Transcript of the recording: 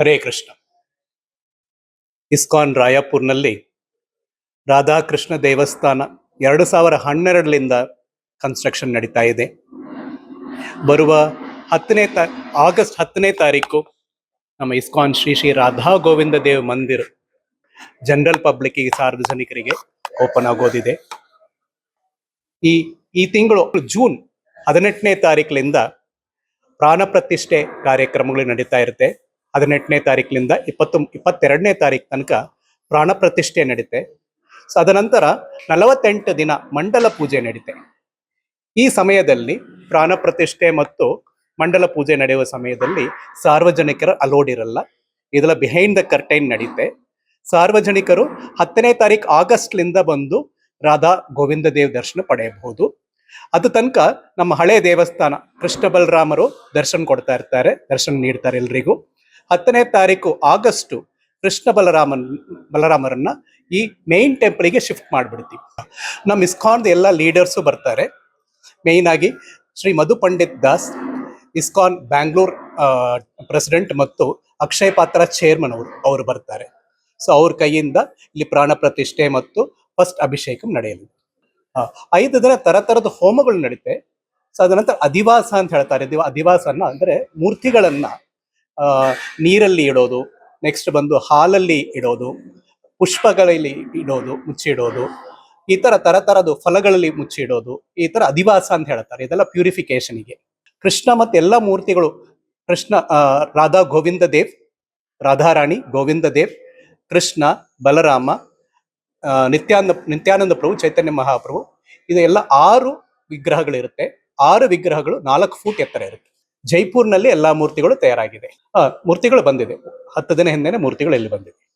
Hare Krishna. ISKCON ರಾಯಪುರ್ನಲ್ಲಿ Radhakrishna ದೇವಸ್ಥಾನ 2012ರಿಂದ construction ನಡೀತಾ ಇದೆ. ಬರುವ ಆಗಸ್ಟ್ 10ನೇ ತಾರೀಕು ನಮ್ಮ ಇಸ್ಕಾನ್ ಶ್ರೀ ಶ್ರೀ ರಾಧಾ ಗೋವಿಂದ ದೇವ್ ಮಂದಿರ್ ಜನರಲ್ ಪಬ್ಲಿಕ್ಕಿಗೆ, ಸಾರ್ವಜನಿಕರಿಗೆ ಓಪನ್ ಆಗೋದಿದೆ. ಈ ತಿಂಗಳು ಜೂನ್ 18ನೇ ತಾರೀಕಿನಿಂದ ಪ್ರಾಣ ಪ್ರತಿಷ್ಠೆ ಕಾರ್ಯಕ್ರಮಗಳು ನಡೀತಾ ಇರುತ್ತೆ. 18ನೇ ತಾರೀಕಿನಿಂದ 22ನೇ ತಾರೀಕು ತನಕ ಪ್ರಾಣ ಪ್ರತಿಷ್ಠೆ ನಡೀತೆ. ಸೊ ಅದ ನಂತರ 48 ದಿನ ಮಂಡಲ ಪೂಜೆ ನಡೀತೆ. ಈ ಸಮಯದಲ್ಲಿ ಪ್ರಾಣ ಪ್ರತಿಷ್ಠೆ ಮತ್ತು ಮಂಡಲ ಪೂಜೆ ನಡೆಯುವ ಸಮಯದಲ್ಲಿ ಸಾರ್ವಜನಿಕರ ಅಲೋಡ್ ಇರಲ್ಲ. ಇದೆಲ್ಲ ಬಿಹೈಂಡ್ ದ ಕರ್ಟೈನ್ ನಡೀತೆ. ಸಾರ್ವಜನಿಕರು 10ನೇ ತಾರೀಕು ಆಗಸ್ಟ್ಲಿಂದ ಬಂದು ರಾಧಾ ಗೋವಿಂದ ದೇವ್ ದರ್ಶನ ಪಡೆಯಬಹುದು. ಅದು ತನಕ ನಮ್ಮ ಹಳೆ ದೇವಸ್ಥಾನ ಕೃಷ್ಣ ಬಲರಾಮರು ದರ್ಶನ ನೀಡ್ತಾರೆ ಎಲ್ರಿಗೂ. 10ನೇ ತಾರೀಕು ಆಗಸ್ಟ್ ಕೃಷ್ಣ ಬಲರಾಮರನ್ನ ಈ ಮೇನ್ ಟೆಂಪಲ್ಗೆ ಶಿಫ್ಟ್ ಮಾಡಿಬಿಡ್ತೀವಿ. ನಮ್ಮ ಇಸ್ಕಾನ್ ಎಲ್ಲ ಲೀಡರ್ಸು ಬರ್ತಾರೆ. ಮೇಯ್ನ್ ಆಗಿ ಶ್ರೀ ಮಧು ಪಂಡಿತ್ ದಾಸ್, ಇಸ್ಕಾನ್ ಬ್ಯಾಂಗ್ಳೂರ್ ಪ್ರೆಸಿಡೆಂಟ್, ಮತ್ತು ಅಕ್ಷಯ್ ಪಾತ್ರ ಚೇರ್ಮನ್ ಅವರು ಬರ್ತಾರೆ. ಸೊ ಅವ್ರ ಕೈಯಿಂದ ಇಲ್ಲಿ ಪ್ರಾಣ ಪ್ರತಿಷ್ಠೆ ಮತ್ತು ಫಸ್ಟ್ ಅಭಿಷೇಕ ನಡೆಯಲಿದೆ. 5 ದಿನ ತರತರದ ಹೋಮಗಳು ನಡೀತೆ. ಸೊ ಅದ ನಂತರ ಅಧಿವಾಸ ಅಂತ ಹೇಳ್ತಾರೆ. ಅಧಿವಾಸನ ಅಂದ್ರೆ ಮೂರ್ತಿಗಳನ್ನ ನೀರಲ್ಲಿ ಇಡೋದು, ನೆಕ್ಸ್ಟ್ ಬಂದು ಹಾಲಲ್ಲಿ ಇಡೋದು, ಪುಷ್ಪಗಳಲ್ಲಿ ಇಡೋದು, ಮುಚ್ಚಿಡೋದು, ಈ ತರ ತರತರದ ಫಲಗಳಲ್ಲಿ ಮುಚ್ಚಿಡೋದು, ಈ ತರ ಅಧಿವಾಸ ಅಂತ ಹೇಳ್ತಾರೆ. ಇದೆಲ್ಲ ಪ್ಯೂರಿಫಿಕೇಶನ್ಗೆ. ಕೃಷ್ಣ ಮತ್ತೆ ಎಲ್ಲ ಮೂರ್ತಿಗಳು, ಕೃಷ್ಣ ರಾಧಾ ಗೋವಿಂದ ದೇವ್, ರಾಧಾರಾಣಿ ಗೋವಿಂದ ದೇವ್, ಕೃಷ್ಣ, ಬಲರಾಮ, ನಿತ್ಯಾನಂದ ಪ್ರಭು, ಚೈತನ್ಯ ಮಹಾಪ್ರಭು, ಇದೆಲ್ಲ 6 ವಿಗ್ರಹಗಳಿರುತ್ತೆ. 6 ವಿಗ್ರಹಗಳು 4 ಫೂಟ್ ಎತ್ತರ ಇರುತ್ತೆ. ಜೈಪುರ್ನಲ್ಲಿ ಎಲ್ಲಾ ಮೂರ್ತಿಗಳು ತಯಾರಾಗಿದೆ. ಮೂರ್ತಿಗಳು ಬಂದಿದೆ. 10 ದಿನ ಹಿಂದೆನೆ ಮೂರ್ತಿಗಳು ಇಲ್ಲಿ ಬಂದಿದೆ.